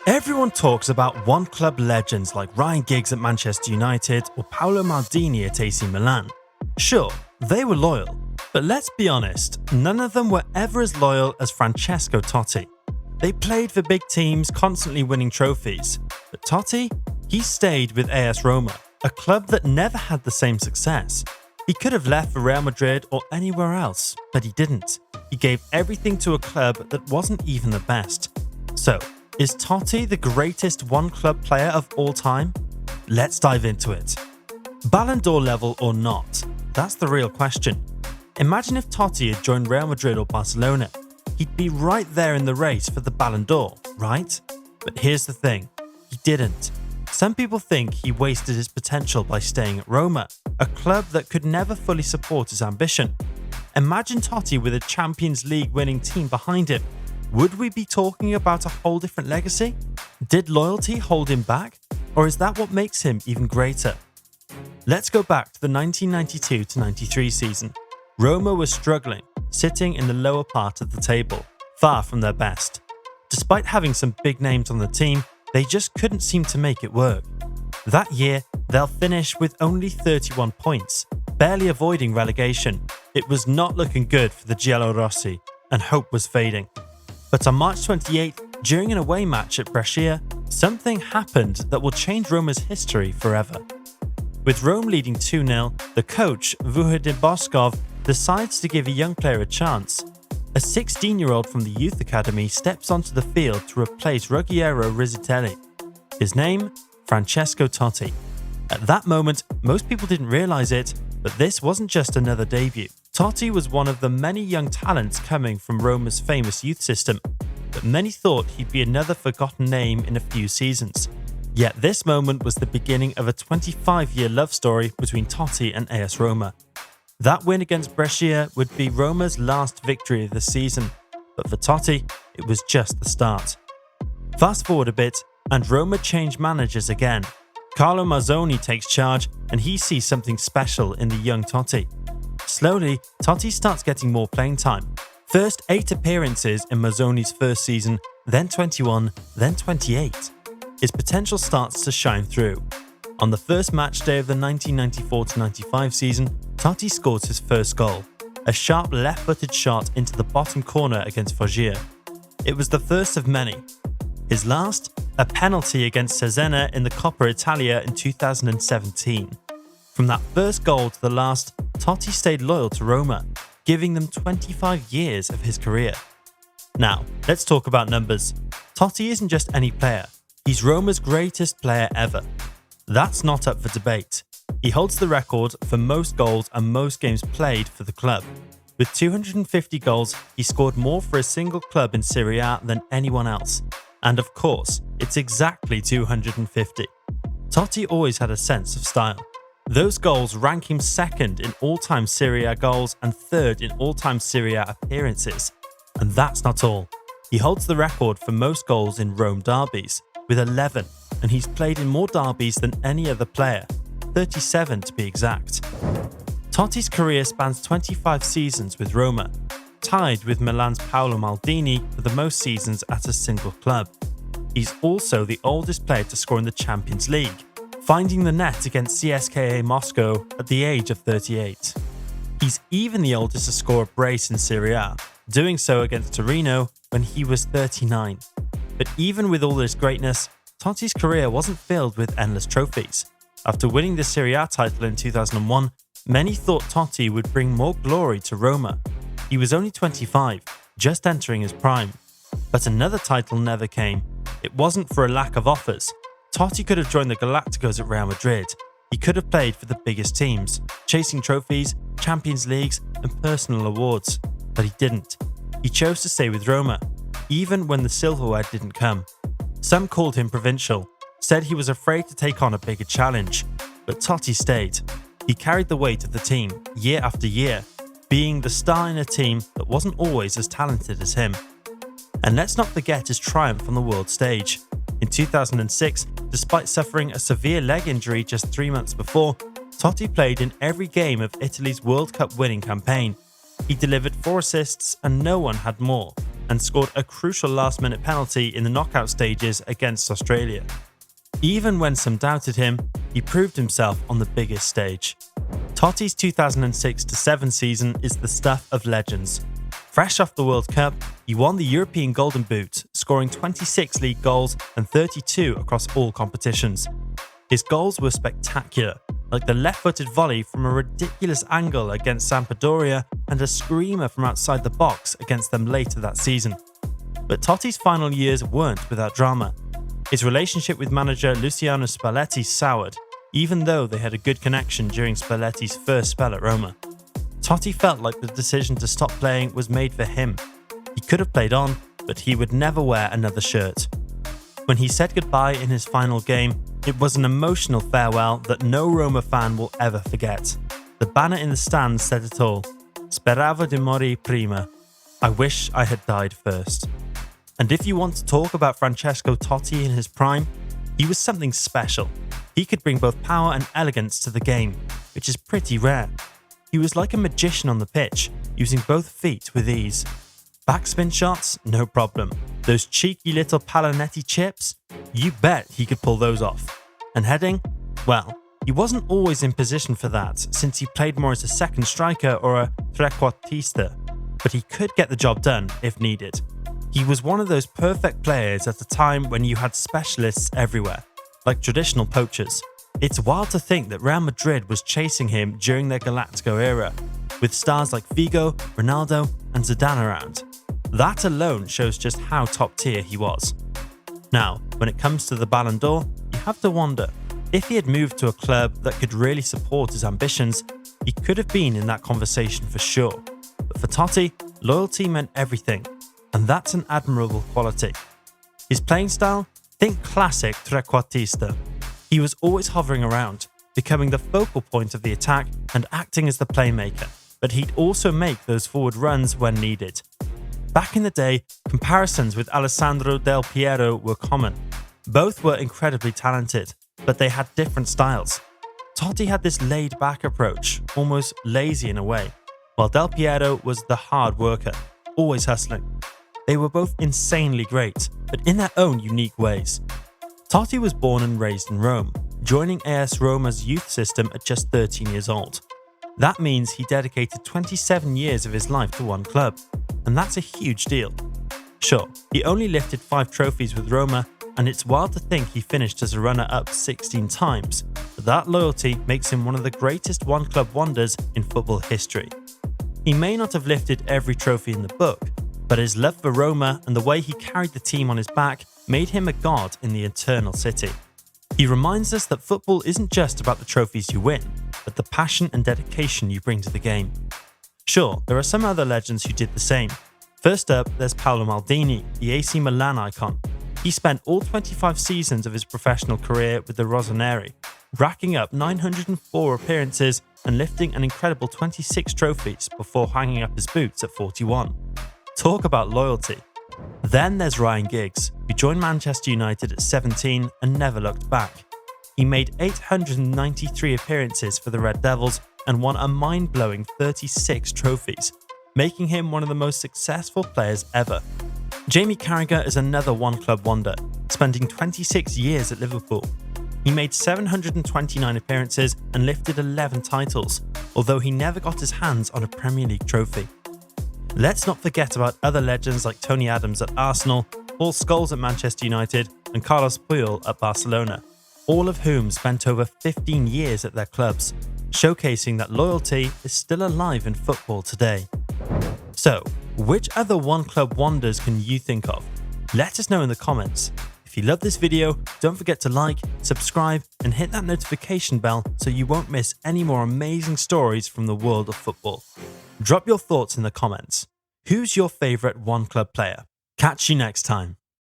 Everyone talks about one-club legends like Ryan Giggs at Manchester United or Paolo Maldini at AC Milan. Sure, they were loyal, but let's be honest, none of them were ever as loyal as Francesco Totti. They played for big teams, constantly winning trophies, but Totti, he stayed with AS Roma, a club that never had the same success. He could have left for Real Madrid or anywhere else, but he didn't. He gave everything to a club that wasn't even the best. So, is Totti the greatest one-club player of all time? Let's dive into it. Ballon d'Or level or not? That's the real question. Imagine if Totti had joined Real Madrid or Barcelona. He'd be right there in the race for the Ballon d'Or, right? But here's the thing, he didn't. Some people think he wasted his potential by staying at Roma, a club that could never fully support his ambition. Imagine Totti with a Champions League winning team behind him. Would we be talking about a whole different legacy? Did loyalty hold him back? Or is that what makes him even greater? Let's go back to the 1992-93 season. Roma was struggling, sitting in the lower part of the table, far from their best. Despite having some big names on the team, they just couldn't seem to make it work. That year, they'll finish with only 31 points, barely avoiding relegation. It was not looking good for the Giallorossi, and hope was fading. But on March 28th, during an away match at Brescia, something happened that will change Roma's history forever. With Rome leading 2-0, the coach, Vujadin Boskov, decides to give a young player a chance. A 16-year-old from the youth academy steps onto the field to replace Ruggiero Rizzitelli. His name? Francesco Totti. At that moment, most people didn't realise it, but this wasn't just another debut. Totti was one of the many young talents coming from Roma's famous youth system, but many thought he'd be another forgotten name in a few seasons. Yet this moment was the beginning of a 25-year love story between Totti and AS Roma. That win against Brescia would be Roma's last victory of the season, but for Totti, it was just the start. Fast forward a bit, and Roma changed managers again. Carlo Mazzoni takes charge, and he sees something special in the young Totti. Slowly, Totti starts getting more playing time. First 8 appearances in Mazzoni's first season, then 21, then 28. His potential starts to shine through. On the first match day of the 1994-95 season, Totti scores his first goal, a sharp left-footed shot into the bottom corner against Foggia. It was the first of many. His last? A penalty against Cesena in the Coppa Italia in 2017. From that first goal to the last, Totti stayed loyal to Roma, giving them 25 years of his career. Now, let's talk about numbers. Totti isn't just any player, he's Roma's greatest player ever. That's not up for debate. He holds the record for most goals and most games played for the club. With 250 goals, he scored more for a single club in Serie A than anyone else. And of course, it's exactly 250. Totti always had a sense of style. Those goals rank him second in all-time Serie A goals and third in all-time Serie A appearances. And that's not all. He holds the record for most goals in Rome derbies, with 11, and he's played in more derbies than any other player, 37 to be exact. Totti's career spans 25 seasons with Roma, tied with Milan's Paolo Maldini for the most seasons at a single club. He's also the oldest player to score in the Champions League, finding the net against CSKA Moscow at the age of 38. He's even the oldest to score a brace in Serie A, doing so against Torino when he was 39. But even with all this greatness, Totti's career wasn't filled with endless trophies. After winning the Serie A title in 2001, many thought Totti would bring more glory to Roma. He was only 25, just entering his prime. But another title never came. It wasn't for a lack of offers. Totti could have joined the Galacticos at Real Madrid. He could have played for the biggest teams, chasing trophies, Champions Leagues, and personal awards. But he didn't. He chose to stay with Roma, even when the silverware didn't come. Some called him provincial, said he was afraid to take on a bigger challenge. But Totti stayed. He carried the weight of the team, year after year, being the star in a team that wasn't always as talented as him. And let's not forget his triumph on the world stage. In 2006, despite suffering a severe leg injury just 3 months before, Totti played in every game of Italy's World Cup winning campaign. He delivered 4 assists and no one had more. and scored a crucial last-minute penalty in the knockout stages against Australia. Even when some doubted him, he proved himself on the biggest stage. Totti's 2006-07 season is the stuff of legends. Fresh off the World Cup, he won the European Golden Boot, scoring 26 league goals and 32 across all competitions. His goals were spectacular, like the left-footed volley from a ridiculous angle against Sampdoria and a screamer from outside the box against them later that season. But Totti's final years weren't without drama. His relationship with manager Luciano Spalletti soured, even though they had a good connection during Spalletti's first spell at Roma. Totti felt like the decision to stop playing was made for him. He could have played on, but he would never wear another shirt. When he said goodbye in his final game, it was an emotional farewell that no Roma fan will ever forget. The banner in the stands said it all. Speravo di morire prima. I wish I had died first. And if you want to talk about Francesco Totti in his prime, he was something special. He could bring both power and elegance to the game, which is pretty rare. He was like a magician on the pitch, using both feet with ease. Backspin shots? No problem. Those cheeky little Palonetti chips? You bet he could pull those off. And heading? Well, he wasn't always in position for that, since he played more as a second striker or a trequartista, but he could get the job done if needed. He was one of those perfect players at a time when you had specialists everywhere, like traditional poachers. It's wild to think that Real Madrid was chasing him during their Galactico era, with stars like Figo, Ronaldo, and Zidane around. That alone shows just how top tier he was. Now, when it comes to the Ballon d'Or, you have to wonder, if he had moved to a club that could really support his ambitions, he could have been in that conversation for sure. But for Totti, loyalty meant everything, and that's an admirable quality. His playing style? Think classic trequartista. He was always hovering around, becoming the focal point of the attack and acting as the playmaker, but he'd also make those forward runs when needed. Back in the day, comparisons with Alessandro Del Piero were common. Both were incredibly talented, but they had different styles. Totti had this laid-back approach, almost lazy in a way, while Del Piero was the hard worker, always hustling. They were both insanely great, but in their own unique ways. Totti was born and raised in Rome, joining AS Roma's youth system at just 13 years old. That means he dedicated 27 years of his life to one club, and that's a huge deal. Sure, he only lifted 5 trophies with Roma, and it's wild to think he finished as a runner-up 16 times, but that loyalty makes him one of the greatest one-club wonders in football history. He may not have lifted every trophy in the book, but his love for Roma and the way he carried the team on his back made him a god in the eternal city. He reminds us that football isn't just about the trophies you win, but the passion and dedication you bring to the game. Sure, there are some other legends who did the same. First up, there's Paolo Maldini, the AC Milan icon. He spent all 25 seasons of his professional career with the Rossoneri, racking up 904 appearances and lifting an incredible 26 trophies before hanging up his boots at 41. Talk about loyalty. Then there's Ryan Giggs, who joined Manchester United at 17 and never looked back. He made 893 appearances for the Red Devils and won a mind-blowing 36 trophies, making him one of the most successful players ever. Jamie Carragher is another one-club wonder, spending 26 years at Liverpool. He made 729 appearances and lifted 11 titles, although he never got his hands on a Premier League trophy. Let's not forget about other legends like Tony Adams at Arsenal, Paul Scholes at Manchester United, and Carlos Puyol at Barcelona, all of whom spent over 15 years at their clubs, showcasing that loyalty is still alive in football today. So, which other one-club wonders can you think of? Let us know in the comments. If you love this video, don't forget to like, subscribe, and hit that notification bell so you won't miss any more amazing stories from the world of football. Drop your thoughts in the comments. Who's your favourite one-club player? Catch you next time.